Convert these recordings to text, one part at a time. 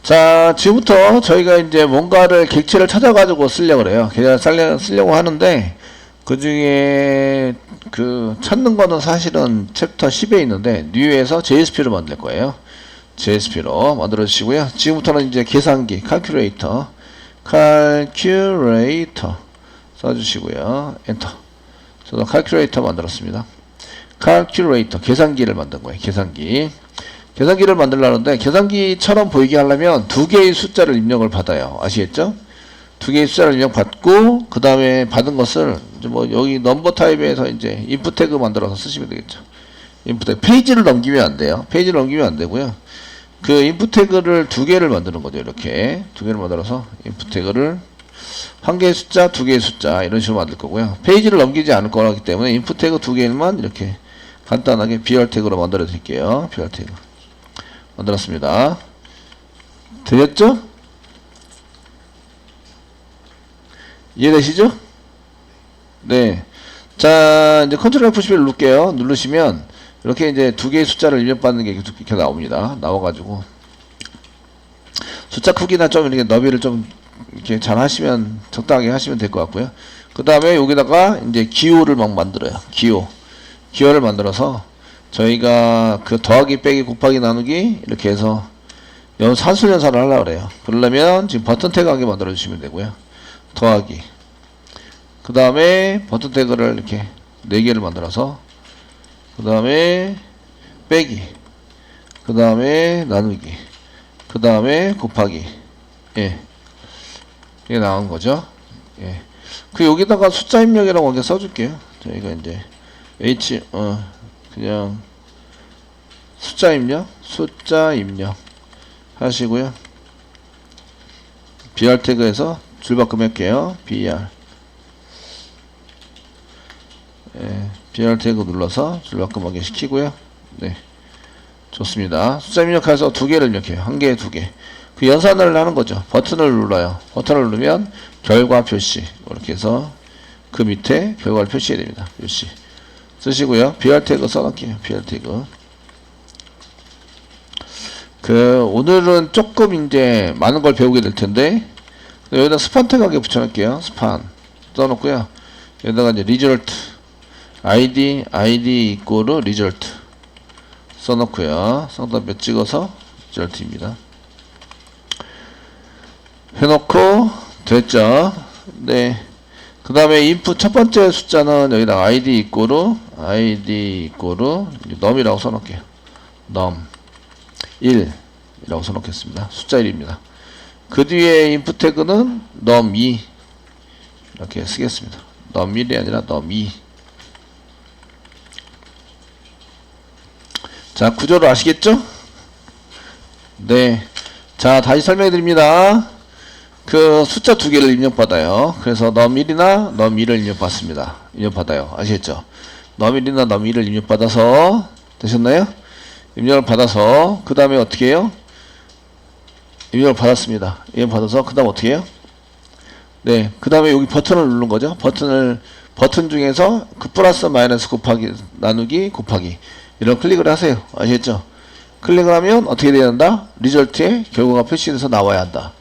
자, 지금부터 저희가 이제 뭔가를 객체를 찾아가지고 쓰려고 그래요. 쓰려고 하는데, 그 중에 그 찾는 거는 사실은 챕터 10에 있는데, 뉴에서 JSP로 만들 거예요. JSP로 만들어 주시고요. 지금부터는 이제 계산기, calculator 써주시고요. 엔터. 저도 calculator 만들었습니다. calculator, 계산기를 만든 거예요. 계산기를 만들려는데 계산기처럼 보이게 하려면 두 개의 숫자를 입력을 받아요. 아시겠죠? 두 개의 숫자를 입력 받고 그 다음에 받은 것을 이제 뭐 여기 넘버 타입에서 이제 인풋 태그 만들어서 쓰시면 되겠죠. 인풋 태그 페이지를 넘기면 안 돼요. 페이지를 넘기면 안 되고요. 그 인풋 태그를 두 개를 만드는 거죠. 이렇게 두 개를 만들어서 인풋 태그를 한 개의 숫자, 두 개의 숫자 이런 식으로 만들 거고요. 페이지를 넘기지 않을 거기 때문에 인풋 태그 두 개만 이렇게 간단하게 BR 태그로 만들어 드릴게요. BR 태그 만들었습니다. 되셨죠? 이해되시죠? 네. 자, 이제 컨트롤 F11 누를게요. 누르시면 이렇게 이제 두 개의 숫자를 입력받는 게 이렇게 나옵니다. 나와가지고 숫자 크기나 좀 이렇게 너비를 좀 이렇게 잘 하시면 적당하게 하시면 될 것 같고요. 그 다음에 여기다가 이제 기호를 막 만들어요. 기호를 만들어서 저희가 그 더하기 빼기 곱하기 나누기 이렇게 해서 산술 연산을 하려고 그래요. 그러려면 지금 버튼 태그 한 개 만들어 주시면 되고요. 더하기 그 다음에 버튼 태그를 이렇게 4개를 만들어서 그 다음에 빼기 그 다음에 나누기 그 다음에 곱하기 예, 이게 나온 거죠. 예. 그 여기다가 숫자 입력이라고 이렇게 써줄게요. 저희가 이제 그냥 숫자 입력 하시고요. BR 태그에서 줄바꿈 할게요. BR 예, BR 태그 눌러서 줄바꿈하게 시키고요. 네, 좋습니다. 숫자 입력해서 두 개를 입력해요. 한 개, 두 개. 그 연산을 하는 거죠. 버튼을 눌러요. 버튼을 누르면 결과 표시 이렇게 해서 그 밑에 결과를 표시해야 됩니다. 표시 쓰시고요. BR 태그 써놓을게요. BR 태그. 오늘은 조금 이제 많은 걸 배우게 될 텐데, 여기다 스판 태그 하게 붙여놓을게요. 스판. 써놓고요. 여기다가 이제 result. id equal result. 써놓고요. 성단표 찍어서 result입니다. 해놓고, 됐죠? 네. 그 다음에 input 첫 번째 숫자는 여기다가 id equal num이라고 써놓을게요. num 1 이라고 써놓겠습니다. 숫자 1입니다. 그 뒤에 input 태그는 num 2 이렇게 쓰겠습니다. num 1이 아니라 num 2. 자, 구조를 아시겠죠? 네. 자, 다시 설명해 드립니다. 그 숫자 두 개를 입력받아요. 그래서 num 1이나 num 2를 입력받아요. 아시겠죠? num 1이나 num 2를 입력받아서 되셨나요? 입력을 받아서 그 다음에 어떻게 해요? 입력을 받았습니다. 입력 받아서 그 다음 어떻게 해요? 네, 그 다음에 여기 버튼을 누른 거죠. 버튼 중에서 그 플러스 마이너스 곱하기 나누기 곱하기 이런 클릭을 하세요. 아시겠죠? 클릭을 하면 어떻게 돼야 한다? 리절트에 결과가 표시돼서 나와야 한다.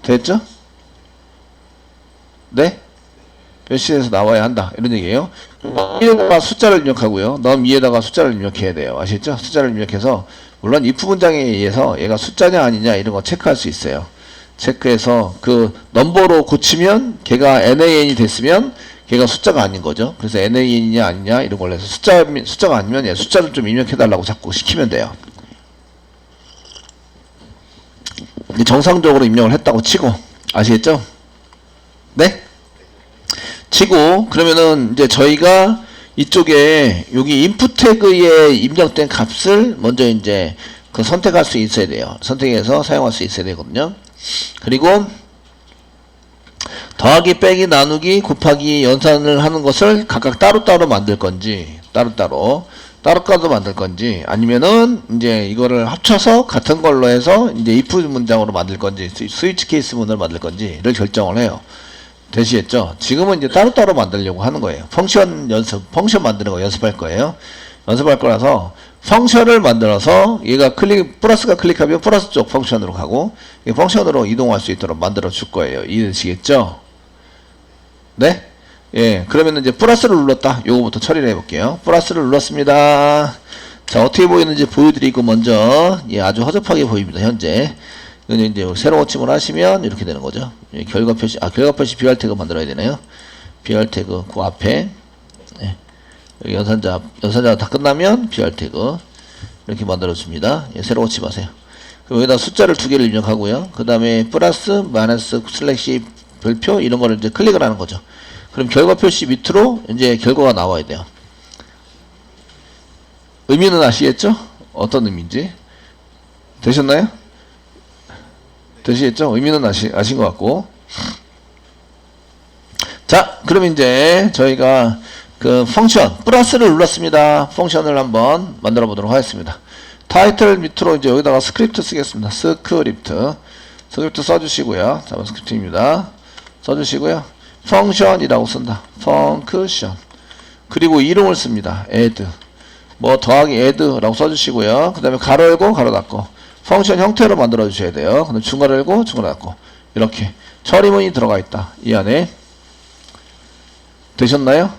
됐죠? 네? 표시돼서 나와야 한다. 이런 얘기예요. num 1에다가 숫자를 입력하고요. num 2에다가 숫자를 입력해야 돼요. 아시겠죠? 숫자를 입력해서 물론 if 문장에 의해서 얘가 숫자냐 아니냐 이런 거 체크할 수 있어요. 체크해서 그 넘버로 고치면 걔가 nan이 됐으면 걔가 숫자가 아닌 거죠. 그래서 nan이냐 아니냐 이런 걸로 해서 숫자가 아니면 얘 숫자를 좀 입력해달라고 자꾸 시키면 돼요. 정상적으로 입력을 했다고 치고 아시겠죠? 네? 치고 그러면은 이제 저희가 이쪽에 여기 input 태그에 입력된 값을 먼저 이제 그 선택할 수 있어야 돼요. 선택해서 사용할 수 있어야 되거든요. 그리고 더하기 빼기 나누기 곱하기 연산을 하는 것을 각각 따로따로 만들 건지 따로따로 만들 건지 아니면은 이제 이거를 합쳐서 같은 걸로 해서 이제 if 문장으로 만들 건지 스위치 케이스 문을 만들 건지를 결정을 해요. 되시겠죠? 지금은 이제 따로따로 만들려고 하는 거예요. 펑션 만드는 거 연습할 거예요. 연습할 거라서 펑션을 만들어서 얘가 플러스가 클릭하면 플러스 쪽 펑션으로 가고 펑션으로 이동할 수 있도록 만들어 줄 거예요. 이해되시겠죠? 네? 예, 그러면 이제 플러스를 눌렀다. 요거부터 처리를 해볼게요. 플러스를 눌렀습니다. 자, 어떻게 보이는지 보여드리고 먼저, 예, 아주 허접하게 보입니다. 현재. 이건 이제 새로 고침을 하시면 이렇게 되는 거죠. 예, 결과 표시, 결과 표시 BR 태그 만들어야 되네요. BR 태그, 그 앞에. 예, 여기 연산자가 다 끝나면 BR 태그. 이렇게 만들어줍니다. 예, 새로 고침하세요. 그럼 여기다 숫자를 2개를 입력하고요. 그 다음에 플러스, 마이너스, 슬래시, 별표, 이런 거를 이제 클릭을 하는 거죠. 그럼 결과 표시 밑으로 이제 결과가 나와야 돼요. 의미는 아시겠죠? 어떤 의미인지. 되셨나요? 되시겠죠? 의미는 아신 것 같고. 자, 그럼 이제 저희가 그 펑션, 플러스를 눌렀습니다. 펑션을 한번 만들어 보도록 하겠습니다. 타이틀 밑으로 이제 여기다가 스크립트 쓰겠습니다. 스크립트 써주시고요. 자바스크립트입니다. 써주시고요. 펑션이라고 쓴다. 펑크션. 그리고 이름을 씁니다. add. 뭐 더하기 add라고 써주시고요. 그 다음에 가로 열고 가로 닫고 펑션 형태로 만들어 주셔야 돼요. 그 다음에 중괄호 열고 중괄호 닫고 이렇게 처리문이 들어가 있다. 이 안에. 되셨나요?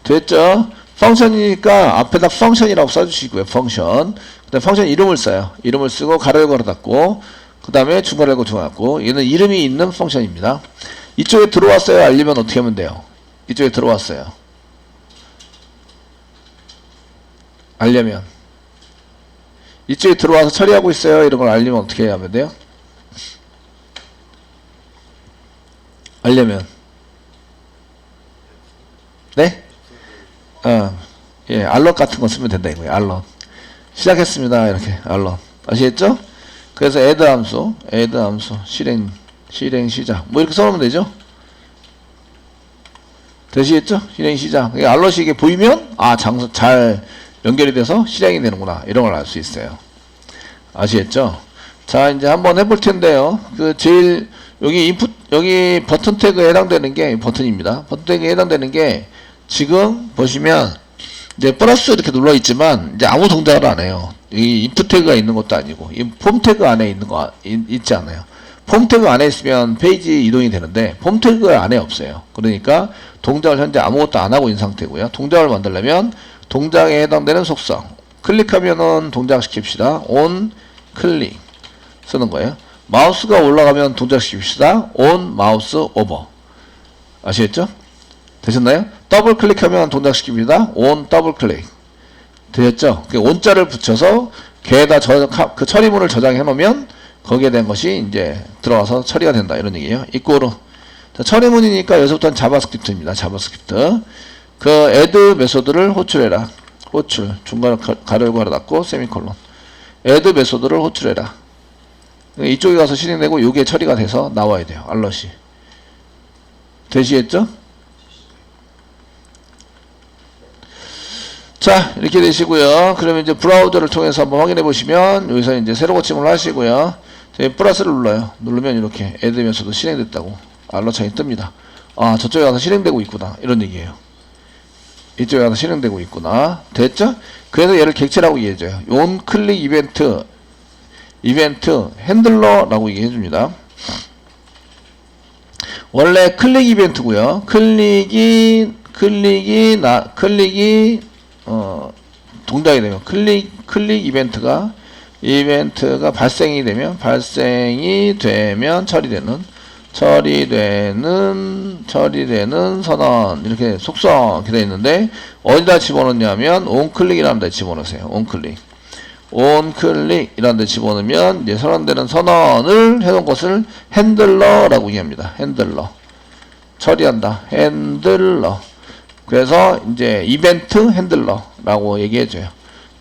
됐죠? 펑션이니까 앞에다 펑션이라고 써주시고요. 펑션. 그 다음에 펑션 이름을 써요. 이름을 쓰고 가로 열고 가로 닫고 그 다음에 중괄호 열고 중괄호 닫고 얘는 이름이 있는 펑션입니다. 이쪽에 들어왔어요. 알리면 어떻게 하면 돼요? 이쪽에 들어왔어요. 알려면 이쪽에 들어와서 처리하고 있어요. 이런 걸 알리면 어떻게 하면 돼요? 알려면 네? 예, 알럿 같은 거 쓰면 된다 이거예요. 알럿. 시작했습니다. 이렇게 알럿. 아시겠죠? 그래서 add 함수 실행 시작 뭐 이렇게 써놓으면 되죠? 되시겠죠? 실행 시작. 알럿이 이게 보이면 장소 잘 연결이 돼서 실행이 되는구나. 이런 걸 알 수 있어요. 아시겠죠? 자, 이제 한번 해볼 텐데요. 제일 여기 인풋 여기 버튼 태그에 해당되는 게 버튼입니다. 버튼 태그에 해당되는 게 지금 보시면 이제 플러스 이렇게 눌러 있지만 이제 아무 동작을 안 해요. 이 인풋 태그가 있는 것도 아니고 이 폼 태그 안에 있는 거 있지 않아요. 폼 태그 안에 있으면 페이지 이동이 되는데 폼 태그 안에 없어요. 그러니까 동작을 현재 아무것도 안 하고 있는 상태고요. 동작을 만들려면 동작에 해당되는 속성 클릭하면은 동작 시킵시다. on 클릭 쓰는 거예요. 마우스가 올라가면 동작 시킵시다. on 마우스 오버. 아시겠죠? 되셨나요? 더블 클릭하면 동작 시킵니다. on 더블 클릭. 되셨죠? on자를 붙여서 걔에다 그 처리문을 저장해 놓으면 거기에 대한 것이 이제 들어와서 처리가 된다. 이런 얘기예요. 이꼬로. 처리문이니까 여기서부터는 자바스크립트입니다. 자바스크립트. 그 add 메소드를 호출해라. 호출. 중간에 가로 열고 가로 닫고 세미콜론. add 메소드를 호출해라. 이쪽에 가서 실행되고 요게 처리가 돼서 나와야 돼요. 알럿이. 되시겠죠? 자, 이렇게 되시고요. 그러면 이제 브라우저를 통해서 한번 확인해 보시면 여기서 이제 새로 고침을 하시고요. 플러스를 눌러요. 누르면 이렇게 add 메소드 실행됐다고 알럿 창이 뜹니다. 저쪽에 가서 실행되고 있구나. 이런 얘기예요. 이쪽에 가서 실행되고 있구나. 됐죠? 그래서 얘를 객체라고 이해해줘요. on 클릭 이벤트 핸들러라고 얘기해줍니다. 원래 클릭 이벤트고요. 클릭이 동작이 되면 클릭 이벤트가 발생이 되면 처리되는 선언 이렇게 속성 이렇게 되어 있는데 어디다 집어넣냐면 onClick이라는 데 집어넣으세요. onClick이라는 데 집어넣으면 이제 선언되는 선언을 해놓은 것을 핸들러라고 얘기합니다. 핸들러 처리한다. 핸들러. 그래서 이제 이벤트 핸들러라고 얘기해줘요.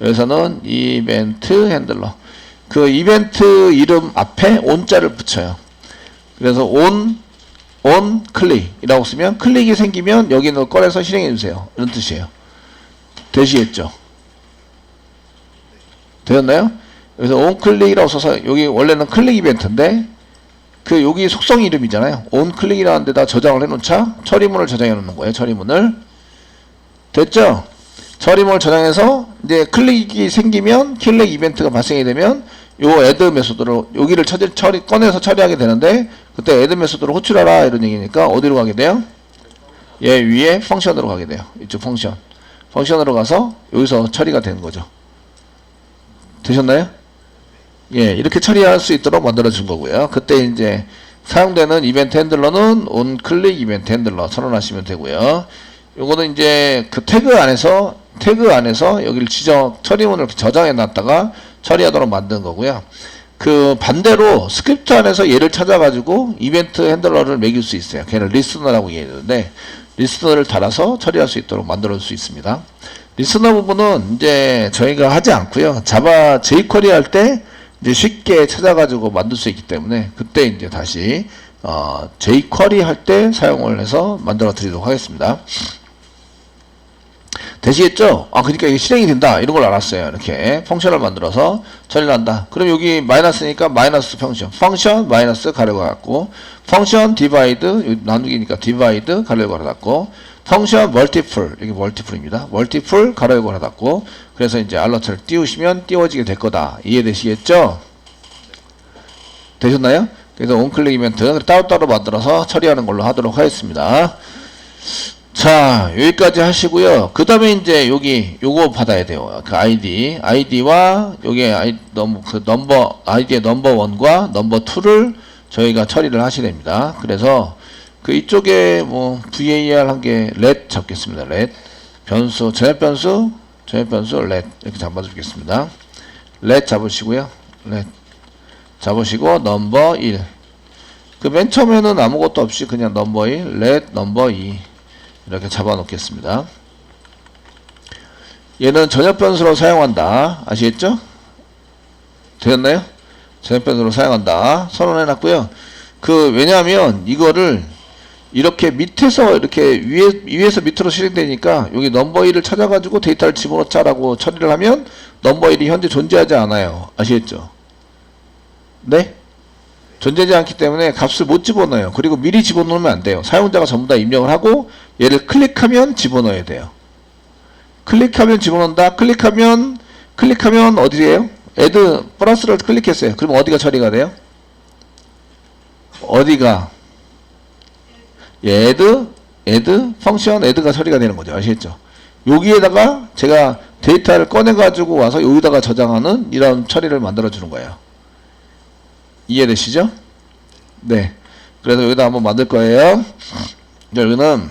여기서는 이벤트 핸들러. 그 이벤트 이름 앞에 on자를 붙여요. 그래서 on 클릭이라고 쓰면 클릭이 생기면 여기 있는 걸 꺼내서 실행해 주세요. 이런 뜻이에요. 되시겠죠? 되었나요? 그래서 on 클릭이라고 써서 여기 원래는 클릭 이벤트인데 여기 속성 이름이잖아요. on 클릭이라는 데다 저장을 해 놓자 처리문을 저장해 놓는 거예요. 처리문을. 됐죠? 처리물 저장해서 이제 클릭이 생기면 클릭 이벤트가 발생이 되면 요 애드 메소드로 여기를 꺼내서 처리하게 되는데 그때 애드 메소드로 호출하라 이런 얘기니까 어디로 가게 돼요? 얘 위에 펑션으로 가게 돼요. 이쪽 펑션으로 가서 여기서 처리가 되는 거죠. 되셨나요? 예, 이렇게 처리할 수 있도록 만들어 준 거고요. 그때 이제 사용되는 이벤트 핸들러는 onClick 이벤트 핸들러 선언하시면 되고요. 요거는 이제 그 태그 안에서 여기를 처리문을 저장해 놨다가 처리하도록 만든 거고요. 그 반대로 스크립트 안에서 얘를 찾아가지고 이벤트 핸들러를 매길 수 있어요. 걔는 리스너라고 얘기했는데 리스너를 달아서 처리할 수 있도록 만들어 줄 수 있습니다. 리스너 부분은 이제 저희가 하지 않고요. 자바 jQuery 할 때 이제 쉽게 찾아가지고 만들 수 있기 때문에 그때 이제 다시 jQuery 할 때 사용을 해서 만들어 드리도록 하겠습니다. 되시겠죠? 그러니까 이게 실행이 된다 이런 걸 알았어요. 이렇게 펑션을 만들어서 처리를 한다. 그럼 여기 마이너스니까 마이너스 펑션 마이너스 가려고 갖고 펑션 디바이드 나누기니까 디바이드 가려고 닫고 펑션 멀티플 여기 멀티플입니다. 멀티플 가려고 닫고 그래서 이제 알러트를 띄우시면 띄워지게 될 거다. 이해되시겠죠? 되셨나요? 그래서 onClick 이벤트 따로따로 만들어서 처리하는 걸로 하도록 하겠습니다. 자, 여기까지 하시고요. 그 다음에 이제 여기 요거 받아야 돼요. 그 아이디와 여기 아이디의 넘버 1과 넘버 2를 저희가 처리를 하셔야 됩니다. 그래서 그 이쪽에 뭐 var 한 개 let 잡겠습니다. let 변수 전액 변수 let 이렇게 잡아주겠습니다. let 잡으시고요. let 잡으시고 넘버 1 그 맨 처음에는 아무것도 없이 그냥 넘버 1 let 넘버 2 이렇게 잡아 놓겠습니다. 얘는 전역 변수로 사용한다. 아시겠죠? 되었나요? 전역 변수로 사용한다. 선언해 놨고요. 왜냐하면 이거를 이렇게 밑에서 이렇게 위에서 밑으로 실행되니까 여기 넘버 1을 찾아가지고 데이터를 집어넣자라고 처리를 하면 넘버 1이 현재 존재하지 않아요. 아시겠죠? 네? 존재하지 않기 때문에 값을 못 집어넣어요. 그리고 미리 집어넣으면 안 돼요. 사용자가 전부 다 입력을 하고 얘를 클릭하면 집어넣어야 돼요. 클릭하면 집어넣는다. 클릭하면 어디에요? 애드 플러스를 클릭했어요. 그러면 어디가 처리가 돼요? 어디가? 애드 펑션 애드가 처리가 되는 거죠. 아시겠죠? 여기에다가 제가 데이터를 꺼내 가지고 와서 여기다가 저장하는 이런 처리를 만들어 주는 거예요. 이해되시죠? 네. 그래서 여기다 한번 만들 거예요. 여기는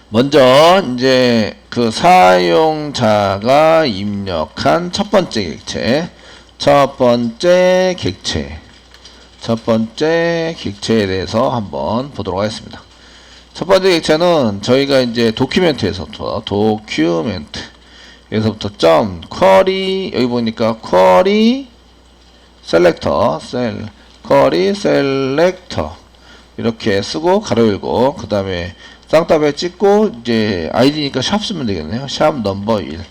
먼저 이제 그 사용자가 입력한 첫 번째 객체에 대해서 한번 보도록 하겠습니다. 첫 번째 객체는 저희가 이제 도큐멘트에서부터 점 쿼리 여기 보니까 쿼리 셀렉터 이렇게 쓰고 가로 열고 그 다음에 쌍따블에 찍고 이제 아이디니까 샵 쓰면 되겠네요. 샵 넘버 1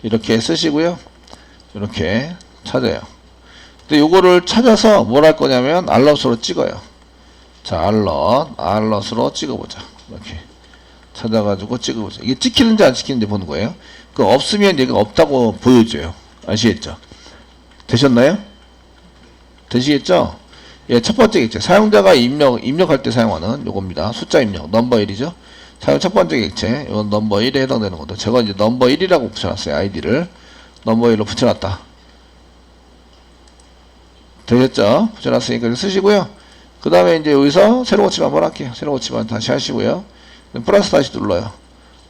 이렇게 쓰시고요. 이렇게 찾아요. 근데 요거를 찾아서 뭘 할 거냐면 알럿으로 찍어요. 자, 알럿으로 찍어보자. 이렇게 찾아가지고 찍어보자. 이게 찍히는지 안 찍히는지 보는 거예요. 그 없으면 얘가 없다고 보여줘요. 아시겠죠? 되셨나요? 되시겠죠? 예, 첫 번째 객체. 사용자가 입력할 때 사용하는 요겁니다. 숫자 입력. 넘버 1이죠? 사용 첫 번째 객체. 이건 넘버 1에 해당되는 것도. 제가 이제 넘버 1이라고 붙여놨어요. 아이디를. 넘버 1로 붙여놨다. 되셨죠? 붙여놨으니까 쓰시고요. 그 다음에 이제 여기서 새로 고침 한번 할게요. 새로 고침 다시 하시고요. 플러스 다시 눌러요.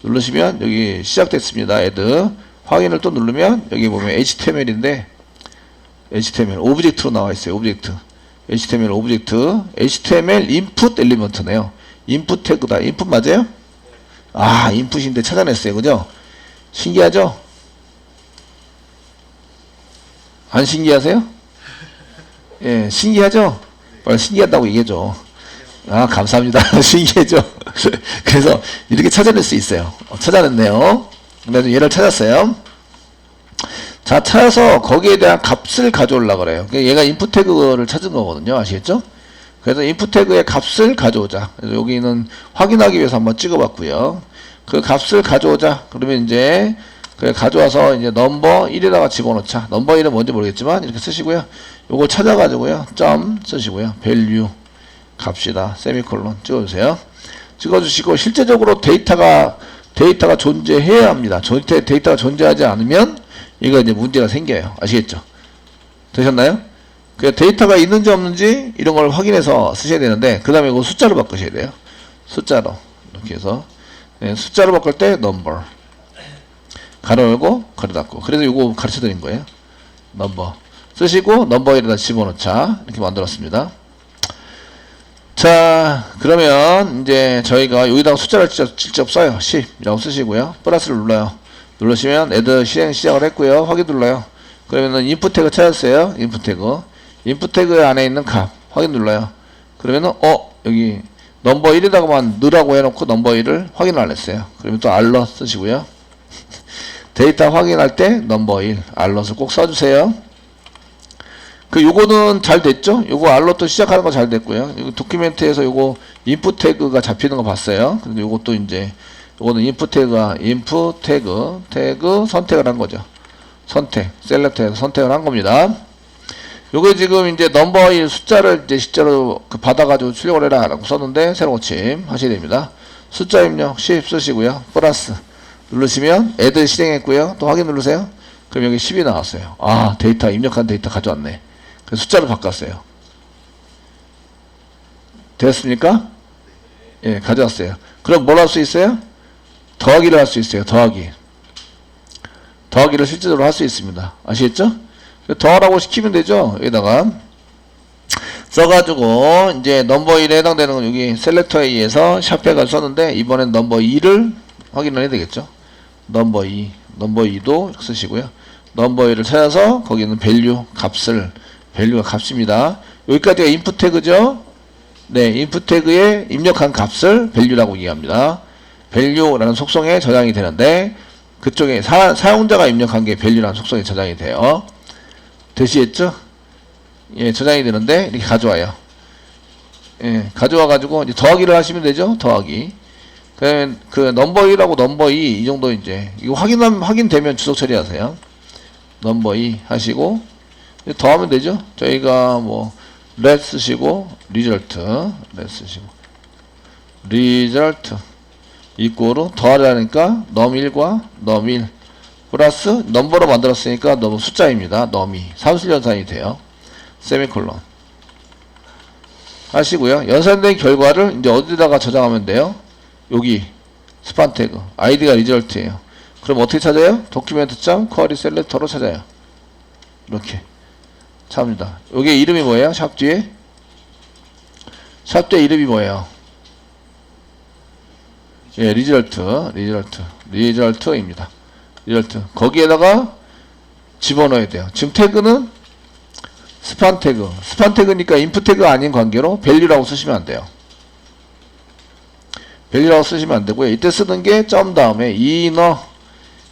누르시면 여기 시작됐습니다. 애드. 확인을 또 누르면 여기 보면 HTML인데 HTML 오브젝트로 나와 있어요. 오브젝트. HTML 오브젝트. HTML 인풋 엘리먼트네요. 인풋 태그다. 인풋 맞아요? 인풋인데 찾아냈어요. 그죠? 신기하죠? 안 신기하세요? 예, 신기하죠? 빨리 신기하다고 얘기해줘. 감사합니다. 신기해죠? 그래서 이렇게 찾아낼 수 있어요. 찾아냈네요. 그래서 얘를 찾았어요. 자, 찾아서 거기에 대한 값을 가져오려고 그래요. 얘가 인풋 태그를 찾은 거거든요. 아시겠죠? 그래서 인풋 태그의 값을 가져오자. 그래서 여기는 확인하기 위해서 한번 찍어봤고요. 그 값을 가져오자. 그러면 이제 그 가져와서 이제 넘버 1에다가 집어넣자. 넘버 1은 뭔지 모르겠지만 이렇게 쓰시고요. 요걸 찾아가지고요. 점 쓰시고요. 밸류 값이다. 세미콜론 찍어주세요. 찍어주시고 실제적으로 데이터가 존재해야 합니다. 데이터가 존재하지 않으면 이거 이제 문제가 생겨요. 아시겠죠? 되셨나요? 그 데이터가 있는지 없는지 이런 걸 확인해서 쓰셔야 되는데 그 다음에 이거 숫자로 바꾸셔야 돼요. 숫자로 이렇게 해서 숫자로 바꿀 때 넘버 가로 열고 가로 닫고 그래서 이거 가르쳐 드린 거예요. 넘버 쓰시고 넘버 1에다 집어넣자 이렇게 만들었습니다. 자 그러면 이제 저희가 여기다가 숫자를 직접 써요. 10이라고 쓰시고요. 플러스를 눌러요. 누르시면 애드 시작을 했고요. 확인 눌러요. 그러면은 인풋 태그 찾았어요. 인풋 태그 안에 있는 값 확인 눌러요. 그러면은 여기 넘버 1에다가만 넣으라고 해놓고 넘버 1을 확인을 안 했어요. 그러면 또 알럿 쓰시고요. 데이터 확인할 때 넘버 1 알럿을 꼭 써주세요. 요거는 잘 됐죠? 요거 알럿도 시작하는 거 잘 됐고요. 이거 도큐멘트에서 요거 인풋 태그가 잡히는 거 봤어요. 근데 요것도 이제 요거는 인풋 태그 선택을 한 거죠. 셀렉트해서 선택을 한 겁니다. 요게 지금 이제 넘버 1 숫자를 이제 실제로 받아가지고 출력을 해라 라고 썼는데 새로 고침 하셔야 됩니다. 숫자 입력 10 쓰시고요. 플러스 누르시면 애드 실행했고요. 또 확인 누르세요. 그럼 여기 10이 나왔어요. 아 데이터 입력한 데이터 가져왔네. 그래서 숫자로 바꿨어요. 됐습니까? 예, 가져왔어요. 그럼 뭘 할 수 있어요? 더하기를 할 수 있어요. 더하기를 실제적으로 할 수 있습니다. 아시겠죠? 더하라고 시키면 되죠. 여기다가 써가지고 이제 넘버 1에 해당되는 건 여기 셀렉터에 의해서 샵백을 썼는데 이번엔 넘버 2를 확인을 해야 되겠죠. 넘버 2도 이렇게 쓰시고요. 넘버 1을 찾아서 거기는 밸류가 값입니다. 여기까지가 인풋 태그죠. 네, 인풋 태그에 입력한 값을 밸류라고 얘기합니다. 밸류라는 속성에 저장이 되는데 그쪽에 사용자가 입력한 게 밸류라는 속성에 저장이 돼요. 되시겠죠? 예, 저장이 되는데 이렇게 가져와요. 예, 가져와 가지고 이제 더하기를 하시면 되죠. 더하기. 그러면 그 넘버 1하고 넘버 2 이 정도 이제 이거 확인되면 주석 처리하세요. 넘버 2 하시고 더하면 되죠. 저희가 뭐 let 쓰시고 result 이꼬로 더하려니까 num1과 num1 플러스 넘버로 만들었으니까 너무 숫자입니다. 넘이 산술연산이 돼요. 세미콜론 하시고요. 연산된 결과를 이제 어디다가 저장하면 돼요? 여기 스판 태그 아이디가 리절트예요. 그럼 어떻게 찾아요? document.query selector로 찾아요. 이렇게 찾습니다. 여기 이름이 뭐예요? 샵 뒤에 이름이 뭐예요? 예, 리절트입니다. 거기에다가 집어넣어야 돼요. 지금 태그는 스판 태그니까 인풋 태그가 아닌 관계로 밸류라고 쓰시면 안 돼요. 밸류라고 쓰시면 안 되고요. 이때 쓰는 게 점 다음에 inner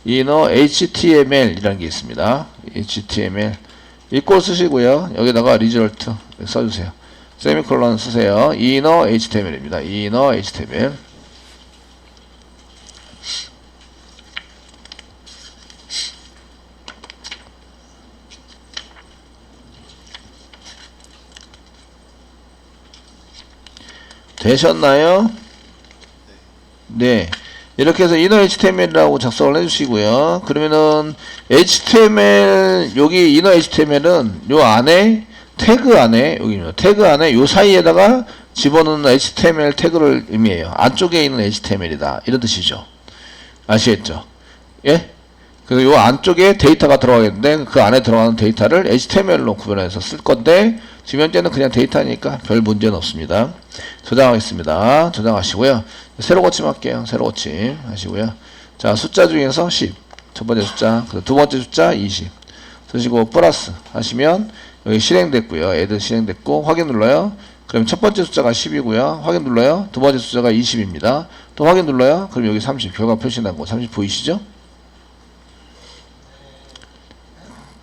html이라는 게 있습니다. html 이꼴 쓰시고요. 여기다가 result 써주세요. 세미콜론 쓰세요. inner html입니다. inner html 되셨나요? 네. 이렇게 해서 inner html이라고 작성을 해주시고요. 그러면은 html 여기 inner html은 요 안에 태그 안에 여기입니다. 태그 안에 요 사이에다가 집어넣는 html 태그를 의미해요. 안쪽에 있는 html이다 이런 뜻이죠. 아시겠죠? 예? 그래서 요 안쪽에 데이터가 들어가겠는데 그 안에 들어가는 데이터를 html로 구별해서 쓸 건데 지금 현재는 그냥 데이터니까 별 문제는 없습니다. 저장하겠습니다. 저장하시고요. 새로 고침할게요. 새로 고침 하시고요. 자, 숫자 중에서 10 첫 번째 숫자, 두 번째 숫자 20 쓰시고 플러스 하시면 여기 실행됐고요. 애드 실행됐고 확인 눌러요. 그럼 첫 번째 숫자가 10이고요. 확인 눌러요. 두 번째 숫자가 20입니다. 또 확인 눌러요. 그럼 여기 30 결과 표시난 거 30 보이시죠?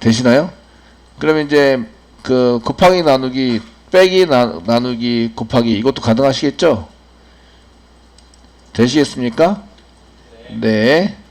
되시나요? 그러면 이제 그 곱하기 나누기 빼기 나누기 곱하기 이것도 가능하시겠죠? 되시겠습니까? 네.